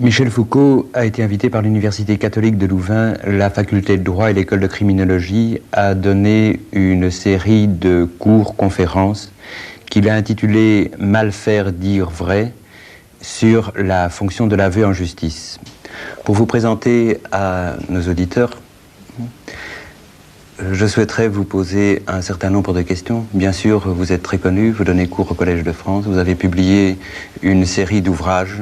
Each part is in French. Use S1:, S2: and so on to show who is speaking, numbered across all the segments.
S1: Michel Foucault a été invité par l'Université catholique de Louvain, la faculté de droit et l'école de criminologie à donner une série de cours-conférences qu'il a intitulées « Mal faire, dire vrai » sur la fonction de l'aveu en justice. Pour vous présenter à nos auditeurs, je souhaiterais vous poser un certain nombre de questions. Bien sûr, vous êtes très connu, vous donnez cours au Collège de France, vous avez publié une série d'ouvrages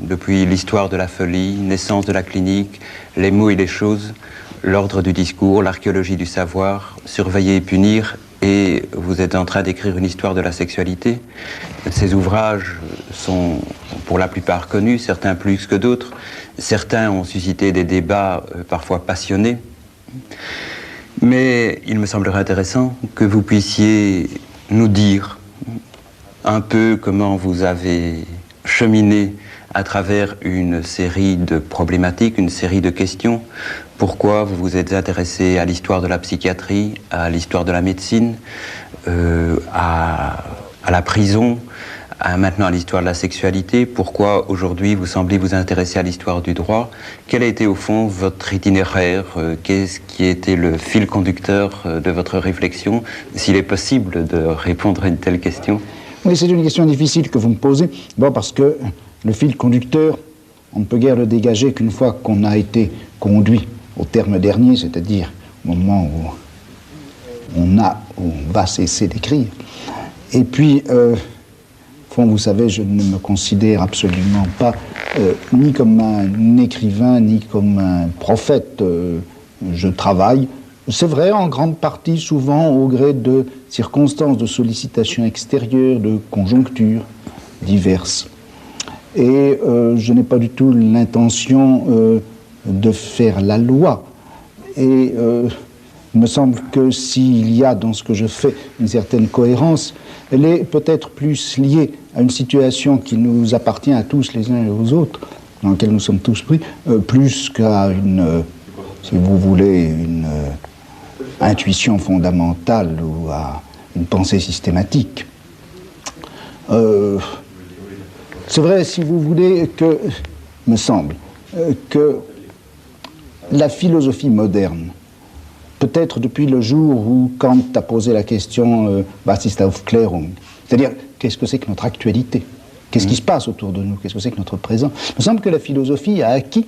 S1: depuis l'histoire de la folie, naissance de la clinique, les mots et les choses, l'ordre du discours, l'archéologie du savoir, surveiller et punir, et vous êtes en train d'écrire une histoire de la sexualité. Ces ouvrages sont pour la plupart connus, certains plus que d'autres. Certains ont suscité des débats parfois passionnés. Mais il me semblerait intéressant que vous puissiez nous dire un peu comment vous avez cheminé à travers une série de problématiques, une série de questions. Pourquoi vous vous êtes intéressé à l'histoire de la psychiatrie, à l'histoire de la médecine, à la prison, maintenant à l'histoire de la sexualité. Pourquoi aujourd'hui vous semblez vous intéresser à l'histoire du droit? Quel a été au fond votre itinéraire? Qu'est-ce qui a été le fil conducteur de votre réflexion? S'il est possible de répondre à une telle question.
S2: Oui, c'est une question difficile que vous me posez. Bon, parce que le fil conducteur, on ne peut guère le dégager qu'une fois qu'on a été conduit au terme dernier, c'est-à-dire au moment où on va cesser d'écrire. Et puis, au fond, vous savez, je ne me considère absolument pas ni comme un écrivain, ni comme un prophète. Je travaille, c'est vrai, en grande partie, souvent, au gré de circonstances, de sollicitations extérieures, de conjonctures diverses. Et je n'ai pas du tout l'intention de faire la loi. Et il me semble que s'il y a dans ce que je fais une certaine cohérence, elle est peut-être plus liée à une situation qui nous appartient à tous les uns et aux autres, dans laquelle nous sommes tous pris, plus qu'à une, si vous voulez, une intuition fondamentale ou à une pensée systématique. C'est vrai, si vous voulez, que, me semble, que la philosophie moderne, peut-être depuis le jour où Kant a posé la question Was ist Aufklärung, c'est-à-dire qu'est-ce que c'est que notre actualité, qu'est-ce qui se passe autour de nous, qu'est-ce que c'est que notre présent, il me semble que la philosophie a acquis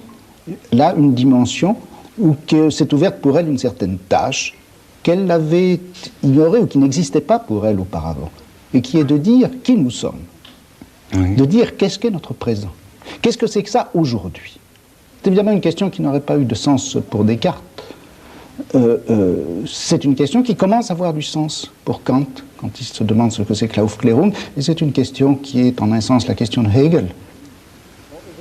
S2: là une dimension où que s'est ouverte pour elle une certaine tâche qu'elle avait ignorée ou qui n'existait pas pour elle auparavant, et qui est de dire qui nous sommes. Oui. De dire qu'est-ce qu'est notre présent. Qu'est-ce que c'est que ça aujourd'hui? C'est évidemment une question qui n'aurait pas eu de sens pour Descartes. C'est une question qui commence à avoir du sens pour Kant, quand il se demande ce que c'est que la Aufklärung, et c'est une question qui est en un sens la question de Hegel.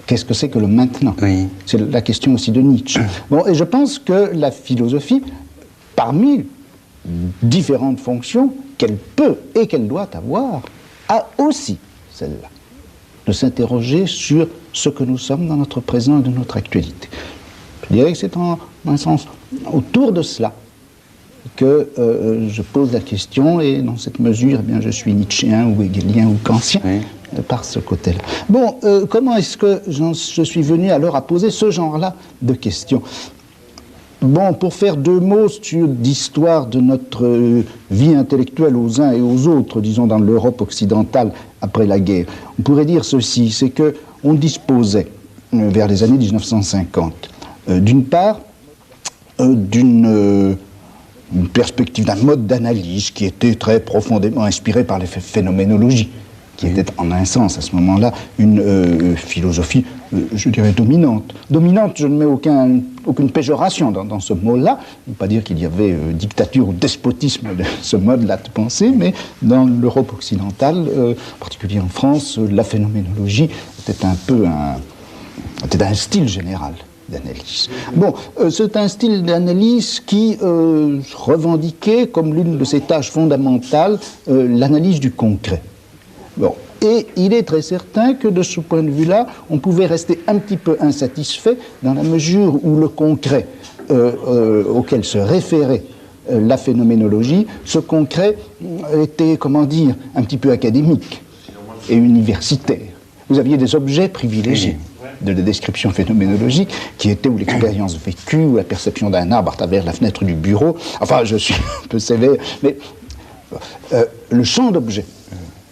S2: Qu'est-ce que c'est que le maintenant? Oui. C'est la question aussi de Nietzsche. Bon, et je pense que la philosophie, parmi différentes fonctions qu'elle peut et qu'elle doit avoir, a aussi celle-là, de s'interroger sur ce que nous sommes dans notre présent et de notre actualité. Je dirais que c'est en un sens autour de cela que je pose la question, et dans cette mesure, eh bien, je suis nietzschéen ou hegelien ou kantien, oui, par ce côté-là. Bon, comment est-ce que je suis venu alors à poser ce genre-là de questions? Bon, pour faire deux mots sur l'histoire de notre vie intellectuelle aux uns et aux autres, disons dans l'Europe occidentale après la guerre, on pourrait dire ceci, c'est qu'on disposait, vers les années 1950, d'une part, d'une perspective, d'un mode d'analyse qui était très profondément inspiré par les phénoménologies, qui était en un sens à ce moment-là une philosophie, je dirais, dominante. Dominante, je ne mets aucune péjoration dans ce mot-là, je ne veux pas dire qu'il y avait dictature ou despotisme de ce mode-là de pensée, mais dans l'Europe occidentale, en particulier en France, la phénoménologie était un peu était un style général d'analyse. Bon, c'est un style d'analyse qui revendiquait comme l'une de ses tâches fondamentales l'analyse du concret. Bon, et il est très certain que de ce point de vue-là, on pouvait rester un petit peu insatisfait dans la mesure où le concret auquel se référait la phénoménologie, ce concret était, comment dire, un petit peu académique et universitaire. Vous aviez des objets privilégiés. de la description phénoménologique, qui était ou l'expérience vécue, ou la perception d'un arbre à travers la fenêtre du bureau. Enfin, je suis un peu sévère, mais le champ d'objets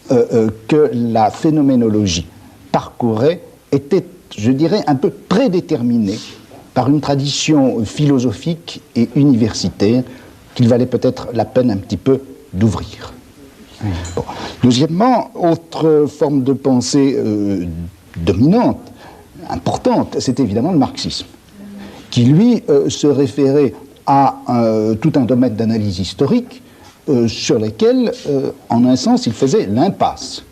S2: que la phénoménologie parcourait était, je dirais, un peu prédéterminé par une tradition philosophique et universitaire qu'il valait peut-être la peine un petit peu d'ouvrir. Bon. Deuxièmement, autre forme de pensée dominante, importante, c'est évidemment le marxisme, qui lui se référait à tout un domaine d'analyse historique sur lesquels, en un sens, il faisait l'impasse.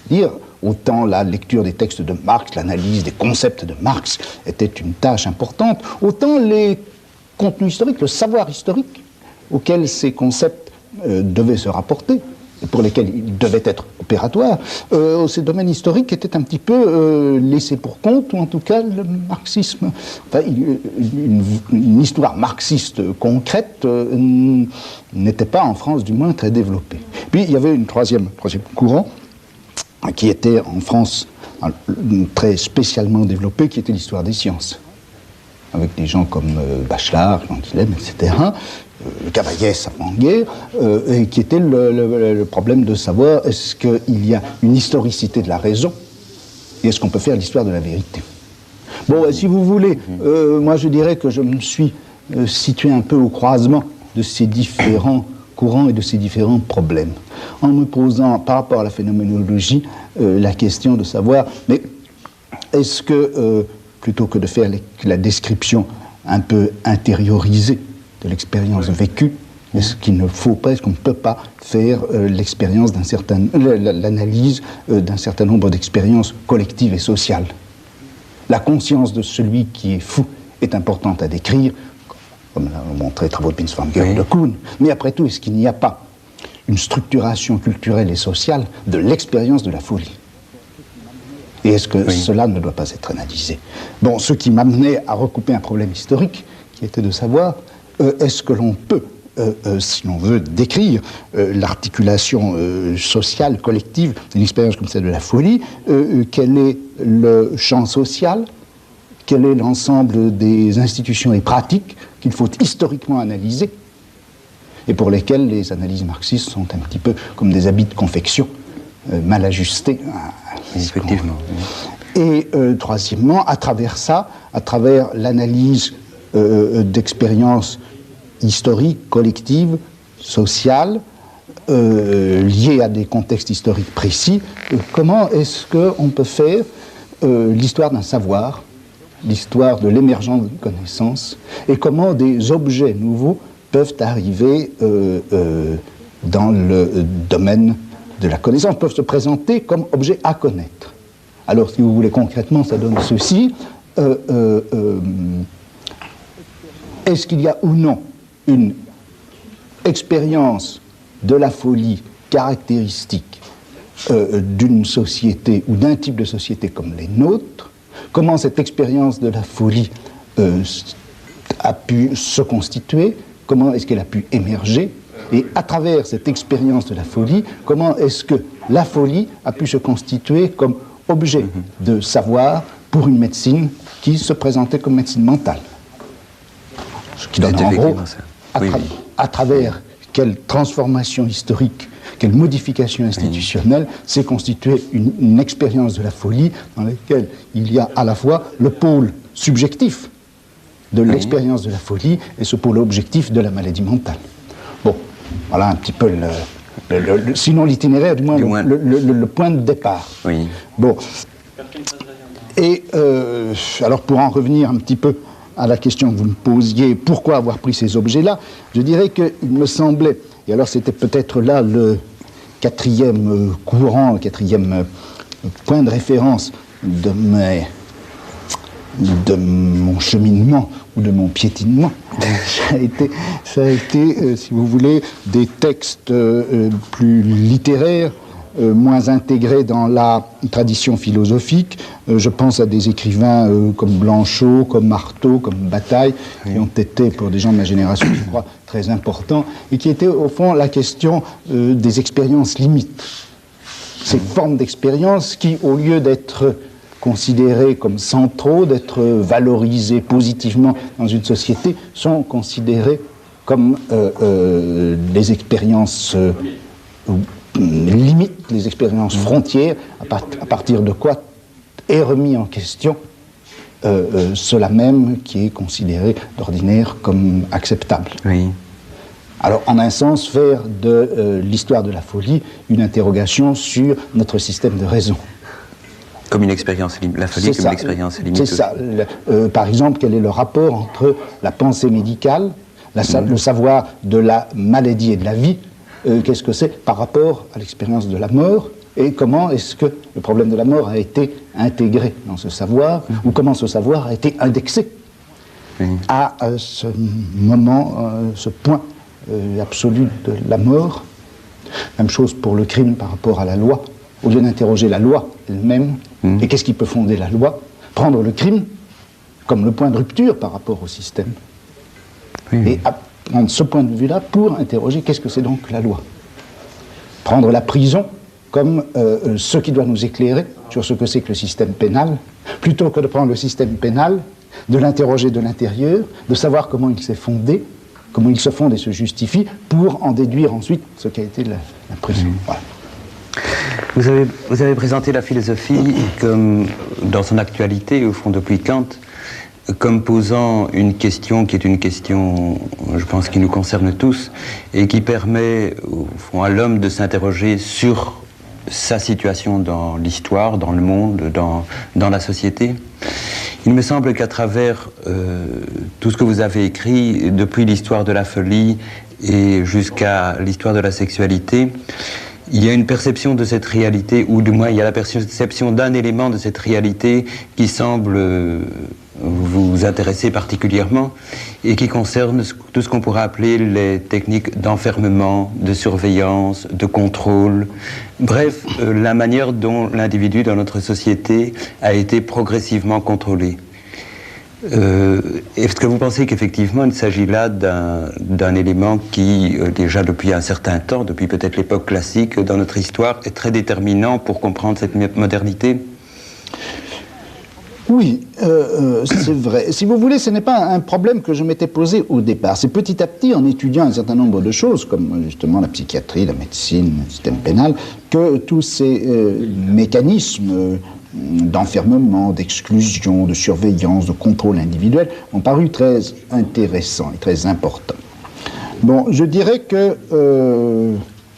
S2: Dire autant la lecture des textes de Marx, l'analyse des concepts de Marx était une tâche importante, autant les contenus historiques, le savoir historique auquel ces concepts devaient se rapporter, et pour lesquels ils devaient être opératoires, ces domaines historiques étaient un petit peu laissés pour compte, ou en tout cas le marxisme, enfin, une histoire marxiste concrète n'était pas en France du moins très développée. Puis il y avait un troisième courant qui était en France très spécialement développé, qui était l'histoire des sciences, avec des gens comme Bachelard, Cantilène, etc., Cavaillès avant-guerre, et qui était le problème de savoir est-ce qu'il y a une historicité de la raison et est-ce qu'on peut faire l'histoire de la vérité. Bon, si vous voulez, moi je dirais que je me suis situé un peu au croisement de ces différents courants et de ces différents problèmes, en me posant par rapport à la phénoménologie la question de savoir, mais est-ce que, plutôt que de faire la description un peu intériorisée de l'expérience vécue, est-ce qu'il ne faut pas, est-ce qu'on ne peut pas faire l'expérience l'analyse d'un certain nombre d'expériences collectives et sociales? La conscience de celui qui est fou est importante à décrire, comme l'ont montré les travaux de Binswanger, de Kuhn, mais après tout, est-ce qu'il n'y a pas une structuration culturelle et sociale de l'expérience de la folie? Et est-ce que cela ne doit pas être analysé? Bon, ce qui m'amenait à recouper un problème historique, qui était de savoir est-ce que l'on peut, si l'on veut décrire l'articulation sociale, collective, d'une expérience comme celle de la folie, quel est le champ social, quel est l'ensemble des institutions et pratiques qu'il faut historiquement analyser, et pour lesquelles les analyses marxistes sont un petit peu comme des habits de confection, mal ajustés.
S1: Effectivement.
S2: Et troisièmement, à travers ça, à travers l'analyse d'expériences historiques, collectives, sociales, liées à des contextes historiques précis, comment est-ce qu'on peut faire l'histoire d'un savoir, l'histoire de l'émergence d'une connaissance, et comment des objets nouveaux peuvent arriver dans le domaine de la connaissance, peuvent se présenter comme objets à connaître. Alors, si vous voulez concrètement, ça donne ceci. Est-ce qu'il y a ou non une expérience de la folie caractéristique d'une société ou d'un type de société comme les nôtres? Comment cette expérience de la folie a pu se constituer? Comment est-ce qu'elle a pu émerger? Et à travers cette expérience de la folie, comment est-ce que la folie a pu se constituer comme objet de savoir pour une médecine qui se présentait comme médecine mentale? Ce qui donne en gros, à travers quelle transformation historique, quelle modification institutionnelle s'est constituée une expérience de la folie dans laquelle il y a à la fois le pôle subjectif de l'expérience de la folie et ce pôle objectif de la maladie mentale. Bon, voilà un petit peu sinon l'itinéraire, du moins le point de départ.
S1: Oui.
S2: Bon. Et alors pour en revenir un petit peu à la question que vous me posiez, pourquoi avoir pris ces objets-là, je dirais qu'il me semblait, et alors c'était peut-être là le quatrième courant, le quatrième point de référence de mon cheminement ou de mon piétinement, ça a été si vous voulez, des textes plus littéraires, moins intégrés dans la tradition philosophique. Je pense à des écrivains comme Blanchot, comme Marteau, comme Bataille, qui ont été, pour des gens de ma génération, je crois, très importants, et qui étaient, au fond, la question des expériences limites. Ces formes d'expériences qui, au lieu d'être considérés comme centraux, d'être valorisés positivement dans une société, sont considérés comme les expériences limites, les expériences frontières, à partir de quoi est remis en question cela même qui est considéré d'ordinaire comme acceptable.
S1: Oui.
S2: Alors, en un sens, faire de l'histoire de la folie une interrogation sur notre système de raison.
S1: Comme une expérience, la folie comme une expérience limite.
S2: C'est ça. Par exemple, quel est le rapport entre la pensée médicale, le savoir de la maladie et de la vie, qu'est-ce que c'est par rapport à l'expérience de la mort, et comment est-ce que le problème de la mort a été intégré dans ce savoir, ou comment ce savoir a été indexé à ce moment, ce point absolu de la mort. Même chose pour le crime par rapport à la loi. Au lieu d'interroger la loi elle-même, et qu'est-ce qui peut fonder la loi, prendre le crime comme le point de rupture par rapport au système. Et prendre ce point de vue-là pour interroger qu'est-ce que c'est donc la loi. Prendre la prison comme ce qui doit nous éclairer sur ce que c'est que le système pénal, plutôt que de prendre le système pénal, de l'interroger de l'intérieur, de savoir comment il s'est fondé, comment il se fonde et se justifie, pour en déduire ensuite ce qu'a été la prison. Voilà.
S1: Vous avez présenté la philosophie comme, dans son actualité, au fond depuis Kant, comme posant une question qui est une question, je pense, qui nous concerne tous, et qui permet, au fond, à l'homme de s'interroger sur sa situation dans l'histoire, dans le monde, dans la société. Il me semble qu'à travers tout ce que vous avez écrit, depuis l'histoire de la folie et jusqu'à l'histoire de la sexualité, il y a une perception de cette réalité, ou du moins il y a la perception d'un élément de cette réalité qui semble vous intéresser particulièrement et qui concerne tout ce qu'on pourrait appeler les techniques d'enfermement, de surveillance, de contrôle, bref, la manière dont l'individu dans notre société a été progressivement contrôlé. Est-ce que vous pensez qu'effectivement il s'agit là d'un élément qui, déjà depuis un certain temps, depuis peut-être l'époque classique dans notre histoire, est très déterminant pour comprendre cette modernité ?
S2: Oui, c'est vrai. Si vous voulez, ce n'est pas un problème que je m'étais posé au départ. C'est petit à petit, en étudiant un certain nombre de choses, comme justement la psychiatrie, la médecine, le système pénal, que tous ces mécanismes d'enfermement, d'exclusion, de surveillance, de contrôle individuel ont paru très intéressants et très importants. Bon, je dirais que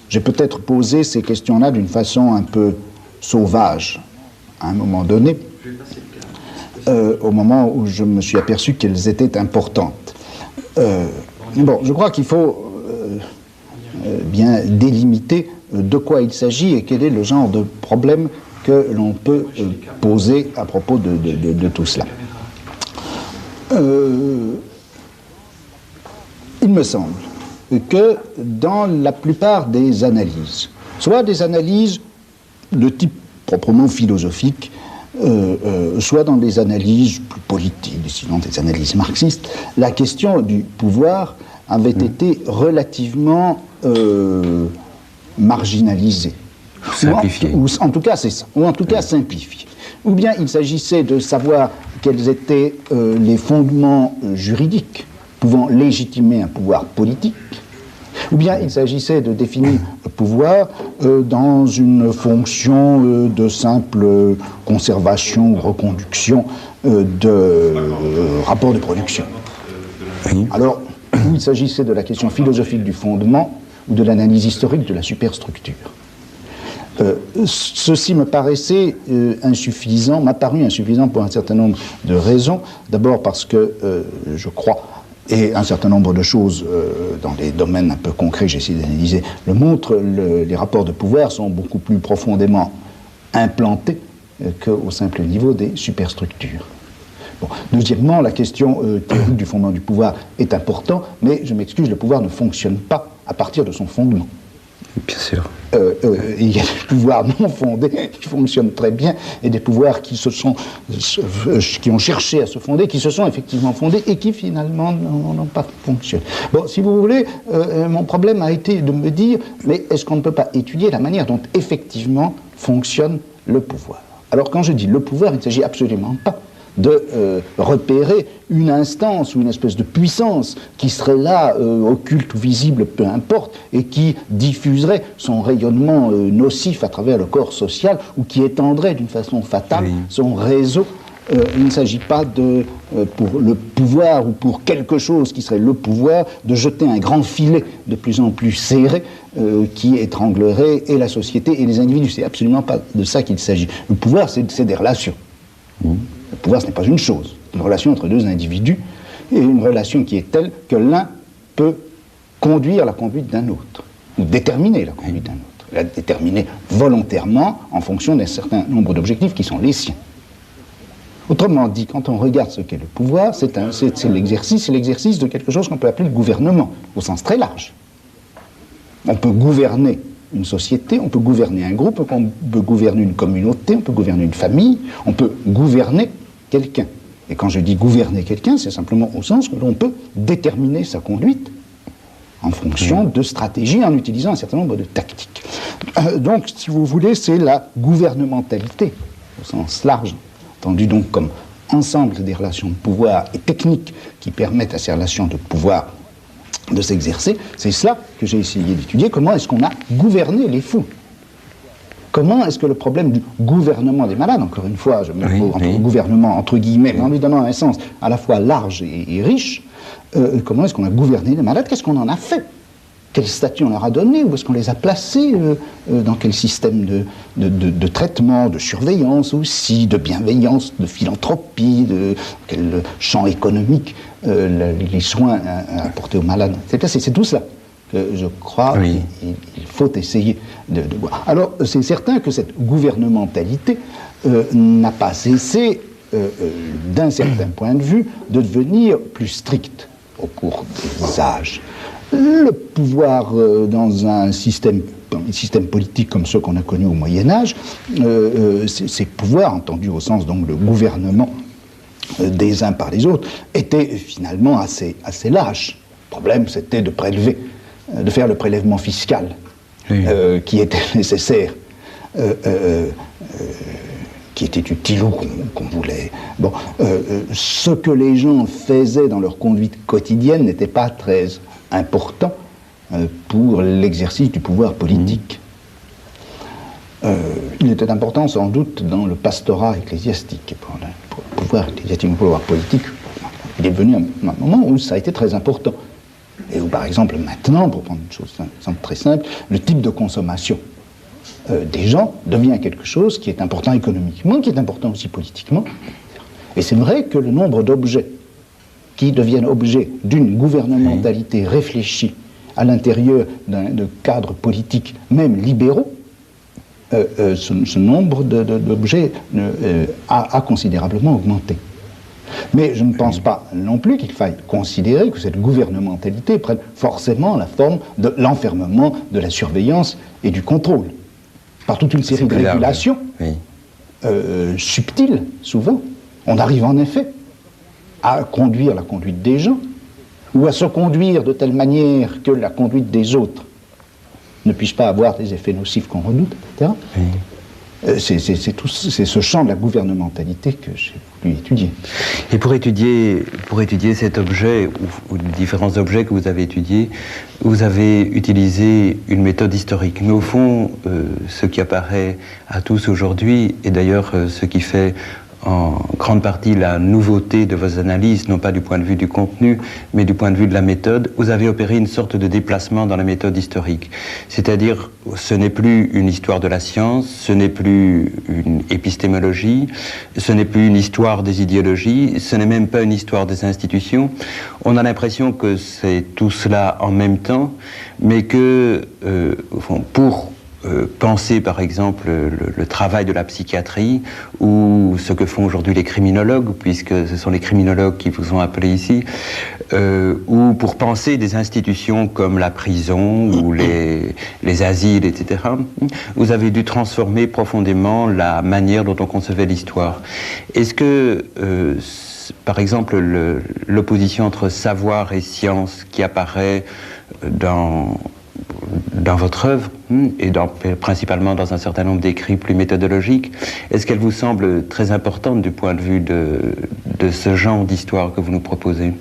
S2: j'ai peut-être posé ces questions-là d'une façon un peu sauvage à un moment donné, au moment où je me suis aperçu qu'elles étaient importantes. Bon, je crois qu'il faut bien délimiter de quoi il s'agit et quel est le genre de problème que l'on peut poser à propos de tout cela. Il me semble que dans la plupart des analyses, soit des analyses de type proprement philosophique, soit dans des analyses plus politiques, sinon des analyses marxistes, la question du pouvoir avait été relativement marginalisée.
S1: Simplifié.
S2: Ou en tout cas, c'est ça. Ou en tout cas, simplifié. Ou bien il s'agissait de savoir quels étaient les fondements juridiques pouvant légitimer un pouvoir politique, ou bien il s'agissait de définir le pouvoir dans une fonction de simple conservation ou reconduction de rapports de production.
S1: Oui.
S2: Alors, il s'agissait de la question philosophique du fondement ou de l'analyse historique de la superstructure. Ceci me paraissait insuffisant, m'a paru insuffisant pour un certain nombre de raisons. D'abord parce que je crois, et un certain nombre de choses dans les domaines un peu concrets que j'ai essayé d'analyser le montrent, les rapports de pouvoir sont beaucoup plus profondément implantés qu'au simple niveau des superstructures. Bon. Deuxièmement, la question théorique du fondement du pouvoir est importante, mais je m'excuse, le pouvoir ne fonctionne pas à partir de son fondement.
S1: Bien sûr.
S2: Il y a des pouvoirs non fondés qui fonctionnent très bien et des pouvoirs qui ont cherché à se fonder, qui se sont effectivement fondés et qui finalement n'ont pas fonctionné. Bon, si vous voulez, mon problème a été de me dire, mais est-ce qu'on ne peut pas étudier la manière dont effectivement fonctionne le pouvoir ? Alors quand je dis le pouvoir, il ne s'agit absolument pas de repérer une instance ou une espèce de puissance qui serait là, occulte ou visible, peu importe, et qui diffuserait son rayonnement nocif à travers le corps social ou qui étendrait d'une façon fatale son réseau. Il ne s'agit pas de, pour le pouvoir ou pour quelque chose qui serait le pouvoir, de jeter un grand filet de plus en plus serré qui étranglerait et la société et les individus. C'est absolument pas de ça qu'il s'agit. Le pouvoir, c'est des relations. Le pouvoir, ce n'est pas une chose. C'est une relation entre deux individus et une relation qui est telle que l'un peut conduire la conduite d'un autre ou déterminer la conduite d'un autre. La déterminer volontairement en fonction d'un certain nombre d'objectifs qui sont les siens. Autrement dit, quand on regarde ce qu'est le pouvoir, c'est l'exercice de quelque chose qu'on peut appeler le gouvernement, au sens très large. On peut gouverner une société, on peut gouverner un groupe, on peut gouverner une communauté, on peut gouverner une famille, on peut gouverner quelqu'un. Et quand je dis gouverner quelqu'un, c'est simplement au sens que l'on peut déterminer sa conduite en fonction de stratégies, en utilisant un certain nombre de tactiques. Donc, si vous voulez, c'est la gouvernementalité, au sens large, entendu donc comme ensemble des relations de pouvoir et techniques qui permettent à ces relations de pouvoir de s'exercer. C'est cela que j'ai essayé d'étudier. Comment est-ce qu'on a gouverné les fous? Comment est-ce que le problème du gouvernement des malades, encore une fois, je mets le gouvernement entre guillemets, mais en lui donnant un sens à la fois large et riche, comment est-ce qu'on a gouverné les malades? Qu'est-ce qu'on en a fait? Quel statut on leur a donné? Où est-ce qu'on les a placés? Dans quel système de traitement, de surveillance aussi, de bienveillance, de philanthropie, de quel champ économique les soins apportés aux malades? C'est tout cela que je crois qu'il faut essayer de voir. Alors, c'est certain que cette gouvernementalité n'a pas cessé, d'un certain point de vue, de devenir plus stricte au cours des âges. Le pouvoir dans un système politique comme ceux qu'on a connus au Moyen-Âge, ces pouvoirs, entendus au sens donc le gouvernement des uns par les autres, étaient finalement assez lâches. Le problème, c'était de faire le prélèvement fiscal qui était nécessaire, qui était utile ou qu'on voulait. Bon, ce que les gens faisaient dans leur conduite quotidienne n'était pas très important pour l'exercice du pouvoir politique. Il était important sans doute dans le pastorat ecclésiastique. Pour le pouvoir ecclésiastique, pour le pouvoir politique, il est devenu un moment où ça a été très important. Et où, par exemple, maintenant, pour prendre une chose très simple, le type de consommation des gens devient quelque chose qui est important économiquement, qui est important aussi politiquement. Et c'est vrai que le nombre d'objets qui deviennent objets d'une gouvernementalité réfléchie à l'intérieur de cadres politiques, même libéraux, ce nombre d'objets a considérablement augmenté. Mais je ne pense pas non plus qu'il faille considérer que cette gouvernementalité prenne forcément la forme de l'enfermement, de la surveillance et du contrôle. Par toute une série de régulations subtiles, souvent, on arrive en effet à conduire la conduite des gens, ou à se conduire de telle manière que la conduite des autres ne puisse pas avoir des effets nocifs qu'on redoute, etc. C'est ce champ de la gouvernementalité que j'ai voulu étudier.
S1: Et pour étudier cet objet, ou différents objets que vous avez étudiés, vous avez utilisé une méthode historique. Mais au fond, ce qui apparaît à tous aujourd'hui, et d'ailleurs ce qui fait en grande partie la nouveauté de vos analyses, non pas du point de vue du contenu, mais du point de vue de la méthode, vous avez opéré une sorte de déplacement dans la méthode historique. C'est-à-dire, ce n'est plus une histoire de la science, ce n'est plus une épistémologie, ce n'est plus une histoire des idéologies, ce n'est même pas une histoire des institutions. On a l'impression que c'est tout cela en même temps, mais que, pour penser par exemple le travail de la psychiatrie ou ce que font aujourd'hui les criminologues, puisque ce sont les criminologues qui vous ont appelé ici, ou pour penser des institutions comme la prison ou les asiles, etc. Vous avez dû transformer profondément la manière dont on concevait l'histoire. Est-ce que, par exemple, l'opposition entre savoir et science qui apparaît dans dans votre œuvre, et principalement dans un certain nombre d'écrits plus méthodologiques, est-ce qu'elle vous semble très importante du point de vue de ce genre d'histoire que vous nous proposez?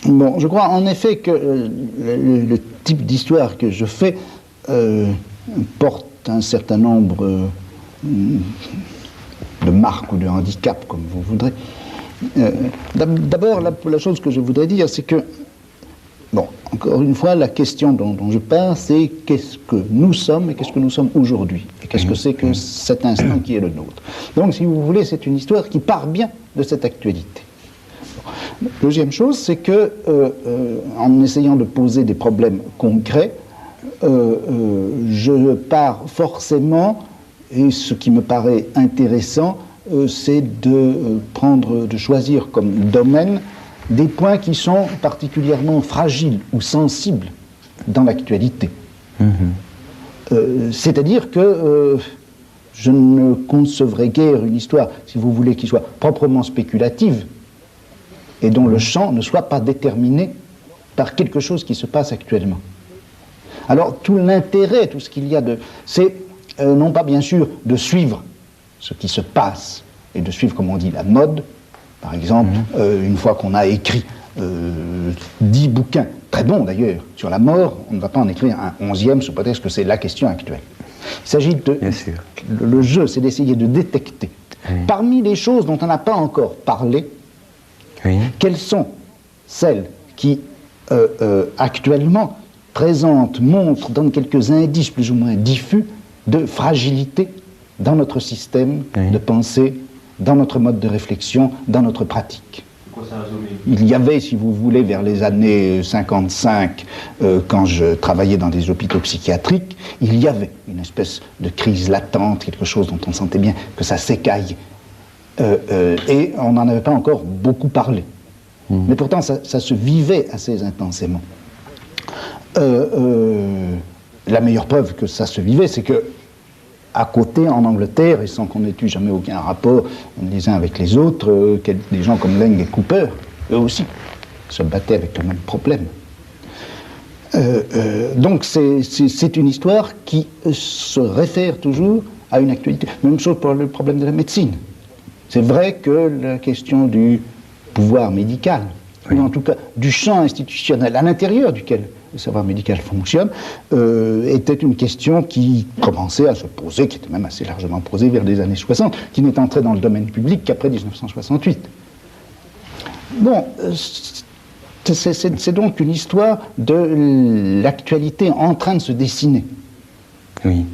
S2: Bon, je crois en effet que le type d'histoire que je fais porte un certain nombre de marques ou de handicaps, comme vous voudrez. D'abord, la chose que je voudrais dire, c'est que, bon, encore une fois, la question dont je parle, c'est qu'est-ce que nous sommes et qu'est-ce que nous sommes aujourd'hui, et qu'est-ce que c'est que cet instant qui est le nôtre. Donc, si vous voulez, c'est une histoire qui part bien de cette actualité. Deuxième chose, c'est que, en essayant de poser des problèmes concrets, je pars forcément, et ce qui me paraît intéressant, c'est de choisir comme domaine des points qui sont particulièrement fragiles ou sensibles dans l'actualité. C'est-à-dire que je ne concevrai guère une histoire, si vous voulez, qui soit proprement spéculative, et dont le champ ne soit pas déterminé par quelque chose qui se passe actuellement. Alors, tout l'intérêt, tout ce qu'il y a c'est non pas bien sûr de suivre ce qui se passe, et de suivre, comme on dit, la mode. Par exemple, une fois qu'on a écrit 10 bouquins, très bons d'ailleurs, sur la mort, on ne va pas en écrire un 11e sous prétexte que c'est la question actuelle. Il s'agit de... Le jeu, c'est d'essayer de détecter, parmi les choses dont on n'a pas encore parlé, quelles sont celles qui, actuellement, montrent, donnent quelques indices plus ou moins diffus de fragilité dans notre système de pensée, dans notre mode de réflexion, dans notre pratique. Il y avait, si vous voulez, vers les années 55, quand je travaillais dans des hôpitaux psychiatriques, il y avait une espèce de crise latente, quelque chose dont on sentait bien que ça s'écaillait. Et on n'en avait pas encore beaucoup parlé. Mais pourtant, ça se vivait assez intensément. La meilleure preuve que ça se vivait, c'est que, à côté, en Angleterre, et sans qu'on ait eu jamais aucun rapport les uns avec les autres, des gens comme Laing et Cooper, eux aussi, se battaient avec le même problème. Donc c'est une histoire qui se réfère toujours à une actualité. Même chose pour le problème de la médecine. C'est vrai que la question du pouvoir médical, ou en tout cas du champ institutionnel à l'intérieur duquel le savoir médical fonctionne, était une question qui commençait à se poser, qui était même assez largement posée vers les années 60, qui n'est entrée dans le domaine public qu'après 1968. Bon, c'est donc une histoire de l'actualité en train de se dessiner.
S1: Oui.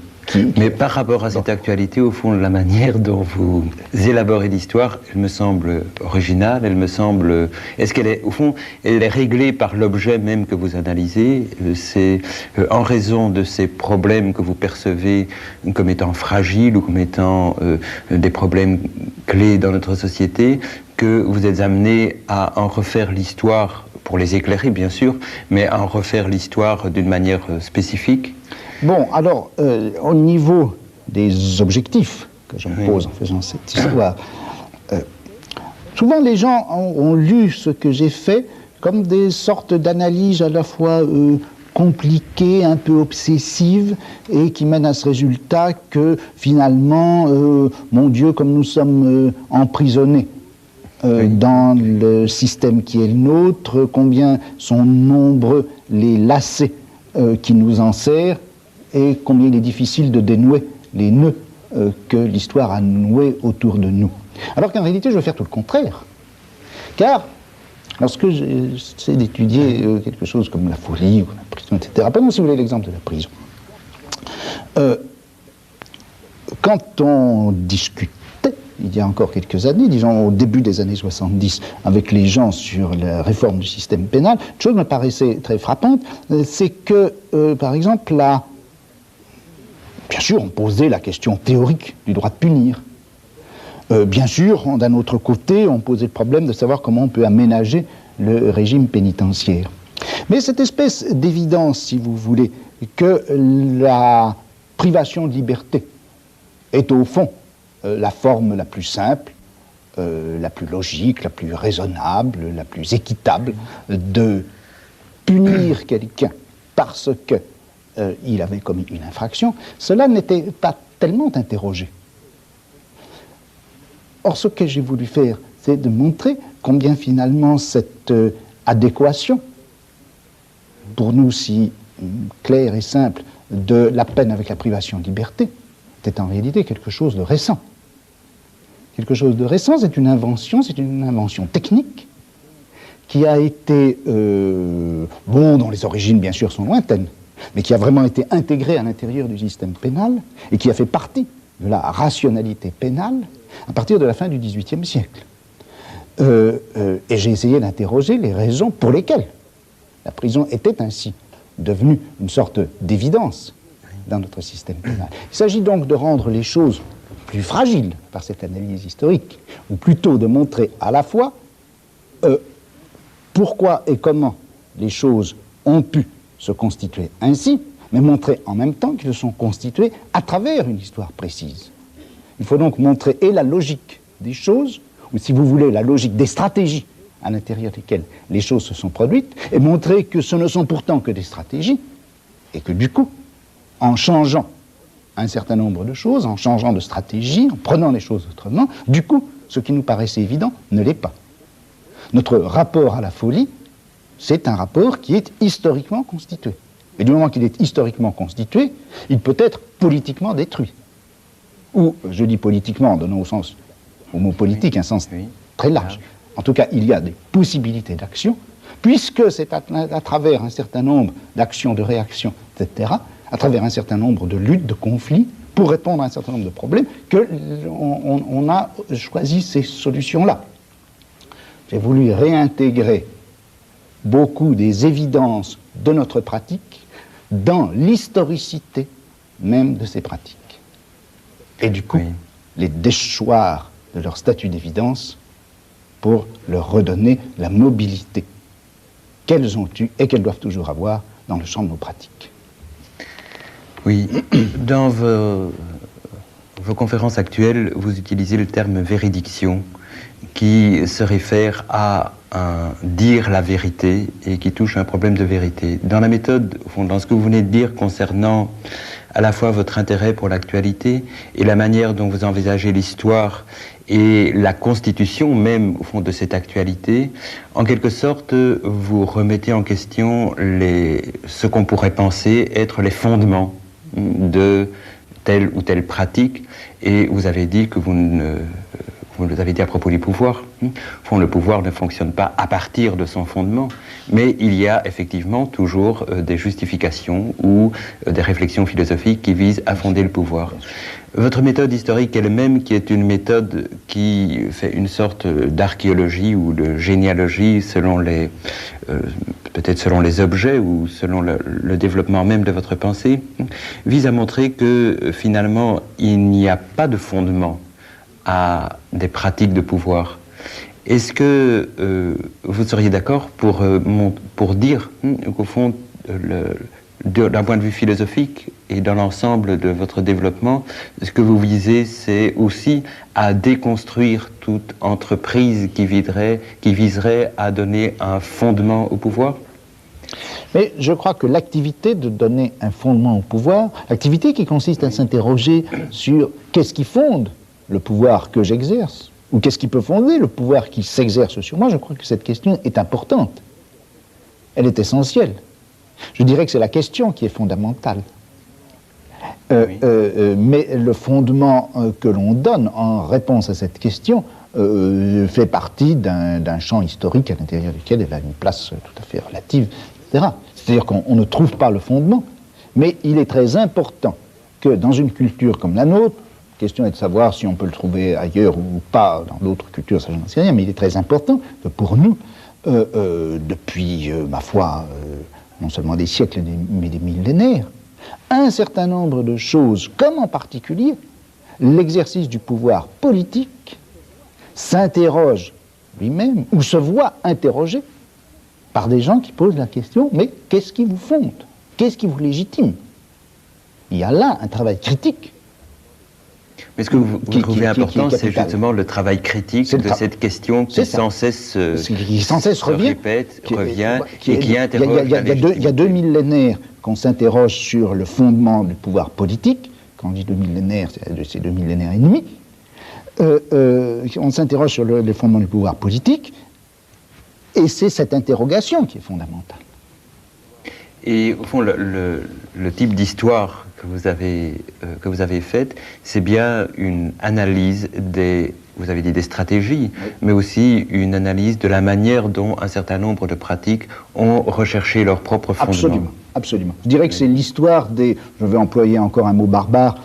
S1: Mais par rapport à cette actualité, au fond, la manière dont vous élaborez l'histoire, elle me semble originale, elle me semble... Est-ce qu'elle est, au fond, elle est réglée par l'objet même que vous analysez? C'est en raison de ces problèmes que vous percevez comme étant fragiles ou comme étant des problèmes clés dans notre société que vous êtes amené à en refaire l'histoire, pour les éclairer bien sûr, mais à en refaire l'histoire d'une manière spécifique?
S2: Bon, alors, au niveau des objectifs que je me pose en faisant cette histoire, souvent les gens ont lu ce que j'ai fait comme des sortes d'analyses à la fois compliquées, un peu obsessives, et qui mènent à ce résultat que finalement, mon Dieu, comme nous sommes emprisonnés dans le système qui est le nôtre, combien sont nombreux les lacets qui nous enserrent, et combien il est difficile de dénouer les nœuds que l'histoire a noués autour de nous. Alors qu'en réalité, je veux faire tout le contraire. Car, lorsque j'essaie d'étudier quelque chose comme la folie ou la prison, etc., prenons si vous voulez l'exemple de la prison. Quand on discutait, il y a encore quelques années, disons au début des années 70, avec les gens sur la réforme du système pénal, une chose me paraissait très frappante, c'est que, par exemple, bien sûr, on posait la question théorique du droit de punir. Bien sûr, d'un autre côté, on posait le problème de savoir comment on peut aménager le régime pénitentiaire. Mais cette espèce d'évidence, si vous voulez, que la privation de liberté est au fond la forme la plus simple, la plus logique, la plus raisonnable, la plus équitable de punir quelqu'un parce qu'il avait commis une infraction, cela n'était pas tellement interrogé. Or, ce que j'ai voulu faire, c'est de montrer combien finalement cette adéquation, pour nous si claire et simple, de la peine avec la privation de liberté, était en réalité quelque chose de récent. Quelque chose de récent, c'est une invention technique qui a été, dont les origines bien sûr sont lointaines, mais qui a vraiment été intégrée à l'intérieur du système pénal et qui a fait partie de la rationalité pénale à partir de la fin du XVIIIe siècle. Et j'ai essayé d'interroger les raisons pour lesquelles la prison était ainsi devenue une sorte d'évidence dans notre système pénal. Il s'agit donc de rendre les choses plus fragiles par cette analyse historique, ou plutôt de montrer à la fois pourquoi et comment les choses ont pu se constituer ainsi, mais montrer en même temps qu'ils se sont constitués à travers une histoire précise. Il faut donc montrer et la logique des choses, ou si vous voulez, la logique des stratégies à l'intérieur desquelles les choses se sont produites, et montrer que ce ne sont pourtant que des stratégies, et que du coup, en changeant un certain nombre de choses, en changeant de stratégie, en prenant les choses autrement, du coup, ce qui nous paraissait évident ne l'est pas. Notre rapport à la folie, c'est un rapport qui est historiquement constitué. Et du moment qu'il est historiquement constitué, il peut être politiquement détruit. Ou, je dis politiquement, en donnant au mot politique un sens très large. En tout cas, il y a des possibilités d'action, puisque c'est à travers un certain nombre d'actions, de réactions, etc., à travers un certain nombre de luttes, de conflits, pour répondre à un certain nombre de problèmes, qu'on a choisi ces solutions-là. J'ai voulu réintégrer beaucoup des évidences de notre pratique dans l'historicité même de ces pratiques. Et du coup, les déchoir de leur statut d'évidence pour leur redonner la mobilité qu'elles ont eue et qu'elles doivent toujours avoir dans le champ de nos pratiques.
S1: Oui, dans vos conférences actuelles, vous utilisez le terme véridiction, qui se réfère à dire la vérité et qui touche un problème de vérité. Dans la méthode, au fond, dans ce que vous venez de dire concernant à la fois votre intérêt pour l'actualité et la manière dont vous envisagez l'histoire et la constitution même, au fond, de cette actualité, en quelque sorte, vous remettez en question ce qu'on pourrait penser être les fondements de telle ou telle pratique, et vous avez dit que vous l'avez dit à propos du pouvoir. Au fond, le pouvoir ne fonctionne pas à partir de son fondement, mais il y a effectivement toujours des justifications ou des réflexions philosophiques qui visent à fonder le pouvoir. Votre méthode historique elle-même, qui est une méthode qui fait une sorte d'archéologie ou de généalogie selon peut-être selon les objets ou selon le développement même de votre pensée, vise à montrer que finalement il n'y a pas de fondement à des pratiques de pouvoir. Est-ce que vous seriez d'accord pour dire qu'au fond, d'un point de vue philosophique et dans l'ensemble de votre développement, ce que vous visez, c'est aussi à déconstruire toute entreprise qui viserait à donner un fondement au pouvoir?
S2: Mais je crois que l'activité de donner un fondement au pouvoir, l'activité qui consiste à s'interroger sur qu'est-ce qui fonde le pouvoir que j'exerce, ou qu'est-ce qui peut fonder le pouvoir qui s'exerce sur moi, je crois que cette question est importante. Elle est essentielle. Je dirais que c'est la question qui est fondamentale. Mais le fondement que l'on donne en réponse à cette question fait partie d'un champ historique à l'intérieur duquel elle a une place tout à fait relative, etc. C'est-à-dire qu'on ne trouve pas le fondement, mais il est très important que dans une culture comme la nôtre, la question est de savoir si on peut le trouver ailleurs ou pas, dans d'autres cultures, ça je n'en sais rien, mais il est très important que pour nous, depuis, ma foi, non seulement des siècles, mais des millénaires, un certain nombre de choses, comme en particulier l'exercice du pouvoir politique, s'interroge lui-même, ou se voit interrogé par des gens qui posent la question, mais qu'est-ce qui vous fonde? Qu'est-ce qui vous légitime? Il y a là un travail critique.
S1: Mais ce que vous trouvez important, c'est justement le travail critique de cette question qui sans cesse revient et qui interroge.
S2: Il y a 2 millénaires qu'on s'interroge sur le fondement du pouvoir politique. Quand on dit 2 millénaires, c'est 2 millénaires et demi. On s'interroge sur les fondements du pouvoir politique, et c'est cette interrogation qui est fondamentale.
S1: Et au fond, le type d'histoire que vous avez faite, c'est bien une analyse vous avez dit des stratégies, oui, mais aussi une analyse de la manière dont un certain nombre de pratiques ont recherché leur propre fondement.
S2: Absolument, absolument. Je dirais que c'est l'histoire des... Je vais employer encore un mot barbare.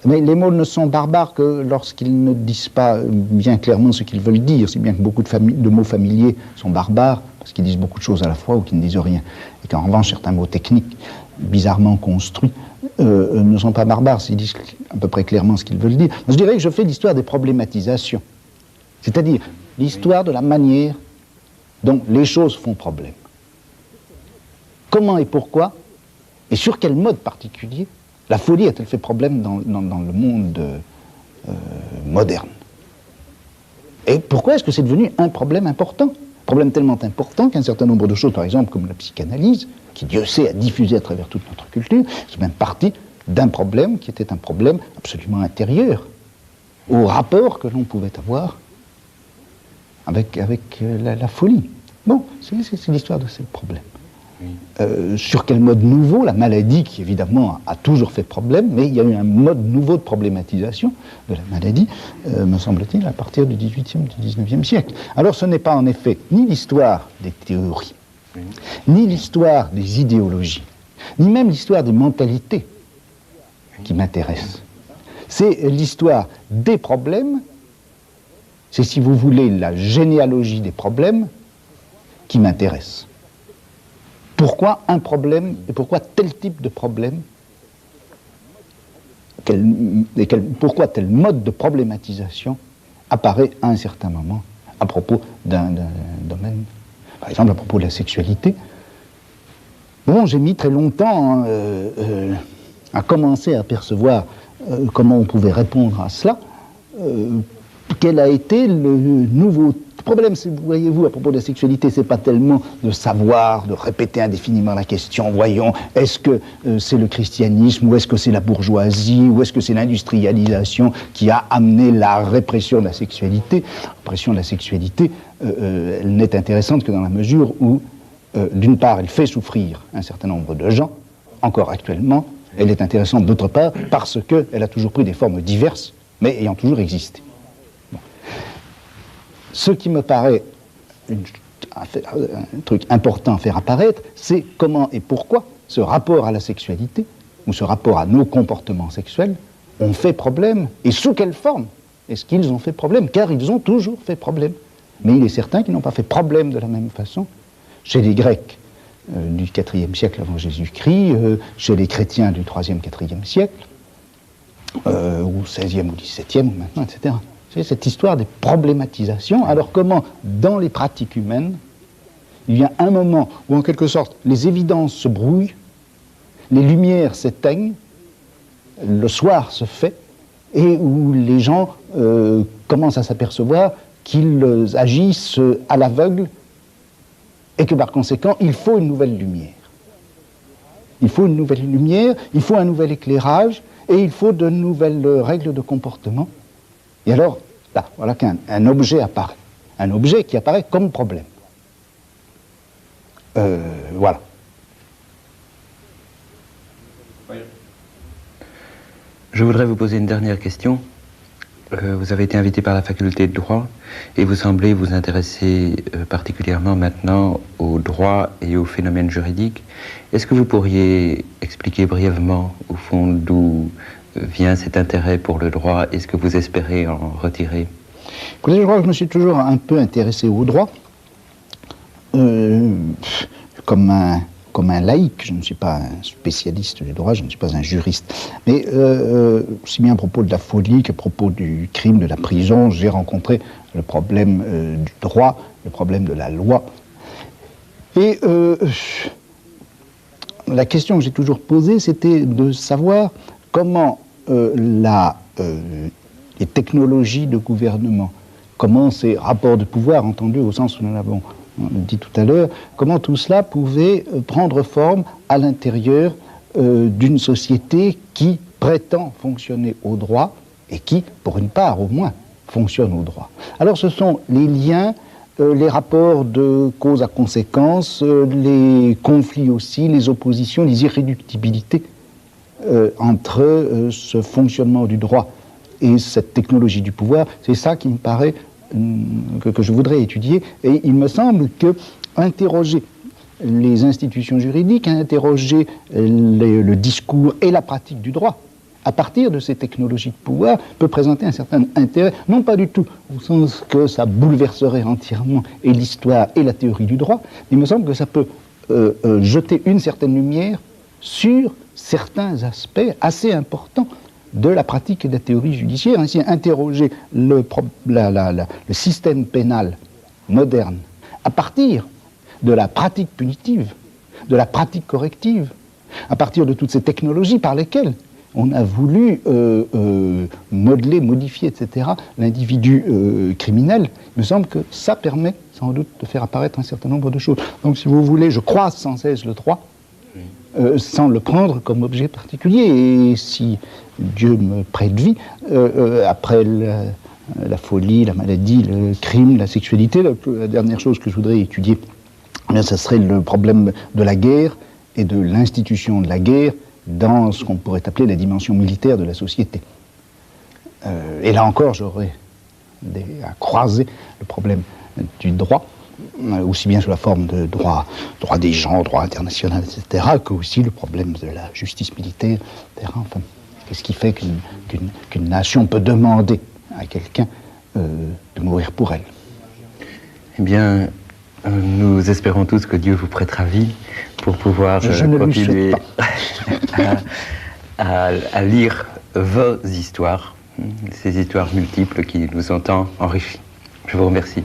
S2: Mais les mots ne sont barbares que lorsqu'ils ne disent pas bien clairement ce qu'ils veulent dire, si bien que beaucoup de mots familiers sont barbares, parce qu'ils disent beaucoup de choses à la fois ou qu'ils ne disent rien. Et qu'en revanche, certains mots techniques, bizarrement construits, ne sont pas barbares, s'ils disent à peu près clairement ce qu'ils veulent dire. Je dirais que je fais l'histoire des problématisations, c'est-à-dire l'histoire de la manière dont les choses font problème. Comment et pourquoi, et sur quel mode particulier, la folie a-t-elle fait problème dans le monde moderne? Et pourquoi est-ce que c'est devenu un problème important? Problème tellement important qu'un certain nombre de choses, par exemple comme la psychanalyse, qui Dieu sait a diffusé à travers toute notre culture, c'est même partie d'un problème qui était un problème absolument intérieur au rapport que l'on pouvait avoir avec la folie. Bon, c'est l'histoire de ces problèmes. Sur quel mode nouveau, la maladie qui évidemment a toujours fait problème, mais il y a eu un mode nouveau de problématisation de la maladie, me semble-t-il, à partir du XVIIIe, du XIXe siècle. Alors ce n'est pas en effet ni l'histoire des théories, ni l'histoire des idéologies, ni même l'histoire des mentalités qui m'intéresse. C'est l'histoire des problèmes, c'est si vous voulez la généalogie des problèmes qui m'intéresse. Pourquoi un problème et pourquoi tel type de problème, pourquoi tel mode de problématisation apparaît à un certain moment à propos d'un domaine, par exemple à propos de la sexualité. Bon, j'ai mis très longtemps à commencer à percevoir comment on pouvait répondre à cela. Quel a été le nouveau problème, voyez-vous, à propos de la sexualité, c'est pas tellement de savoir, de répéter indéfiniment la question, voyons, est-ce que c'est le christianisme, ou est-ce que c'est la bourgeoisie, ou est-ce que c'est l'industrialisation qui a amené la répression de la sexualité? La répression de la sexualité, elle n'est intéressante que dans la mesure où, d'une part, elle fait souffrir un certain nombre de gens, encore actuellement, elle est intéressante d'autre part, parce qu'elle a toujours pris des formes diverses, mais ayant toujours existé. Ce qui me paraît un truc important à faire apparaître, c'est comment et pourquoi ce rapport à la sexualité, ou ce rapport à nos comportements sexuels, ont fait problème, et sous quelle forme est-ce qu'ils ont fait problème? Car ils ont toujours fait problème. Mais il est certain qu'ils n'ont pas fait problème de la même façon chez les Grecs du IVe siècle avant Jésus-Christ, chez les chrétiens du IIIe, IVe siècle, ou XVIe ou XVIIe, maintenant, etc. C'est cette histoire des problématisations. Alors comment, dans les pratiques humaines, il y a un moment où, en quelque sorte, les évidences se brouillent, les lumières s'éteignent, le soir se fait, et où les gens commencent à s'apercevoir qu'ils agissent à l'aveugle, et que par conséquent, il faut une nouvelle lumière. Il faut une nouvelle lumière, il faut un nouvel éclairage, et il faut de nouvelles règles de comportement. Et alors, là, voilà qu'un objet apparaît. Un objet qui apparaît comme problème. Voilà.
S1: Oui. Je voudrais vous poser une dernière question. Vous avez été invité par la faculté de droit et vous semblez vous intéresser particulièrement maintenant au droit et aux phénomènes juridiques. Est-ce que vous pourriez expliquer brièvement, au fond, d'où vient cet intérêt pour le droit et ce que vous espérez en retirer?
S2: Écoutez, je crois que je me suis toujours un peu intéressé au droit, comme un laïc. Je ne suis pas un spécialiste du droit, je ne suis pas un juriste. Mais aussi bien à propos de la folie qu'à propos du crime, de la prison, j'ai rencontré le problème du droit, le problème de la loi. Et la question que j'ai toujours posée, c'était de savoir comment les technologies de gouvernement, comment ces rapports de pouvoir, entendus au sens où nous l'avons dit tout à l'heure, comment tout cela pouvait prendre forme à l'intérieur d'une société qui prétend fonctionner au droit et qui, pour une part au moins, fonctionne au droit. Alors ce sont les liens, les rapports de cause à conséquence, les conflits aussi, les oppositions, les irréductibilités entre ce fonctionnement du droit et cette technologie du pouvoir. C'est ça qui me paraît que je voudrais étudier, et il me semble que interroger les institutions juridiques, interroger le discours et la pratique du droit à partir de ces technologies de pouvoir peut présenter un certain intérêt, non pas du tout au sens que ça bouleverserait entièrement et l'histoire et la théorie du droit, mais il me semble que ça peut jeter une certaine lumière sur certains aspects assez importants de la pratique et de la théorie judiciaire, ainsi interroger le système pénal moderne à partir de la pratique punitive, de la pratique corrective, à partir de toutes ces technologies par lesquelles on a voulu modeler, modifier, etc., l'individu criminel. Il me semble que ça permet sans doute de faire apparaître un certain nombre de choses. Donc si vous voulez, je croise sans cesse le droit, sans le prendre comme objet particulier. Et si Dieu me prête vie, après la folie, la maladie, le crime, la sexualité, la dernière chose que je voudrais étudier, eh bien, ça serait le problème de la guerre et de l'institution de la guerre dans ce qu'on pourrait appeler la dimension militaire de la société. Et là encore, j'aurais à croiser le problème du droit, aussi bien sous la forme de droit des gens, droit international, etc., que aussi le problème de la justice militaire, etc. Enfin, qu'est-ce qui fait qu'une nation peut demander à quelqu'un de mourir pour elle?
S1: Eh bien, nous espérons tous que Dieu vous prêtera vie pour pouvoir continuer à lire vos histoires, ces histoires multiples qui nous ont tant enrichis. Je vous remercie.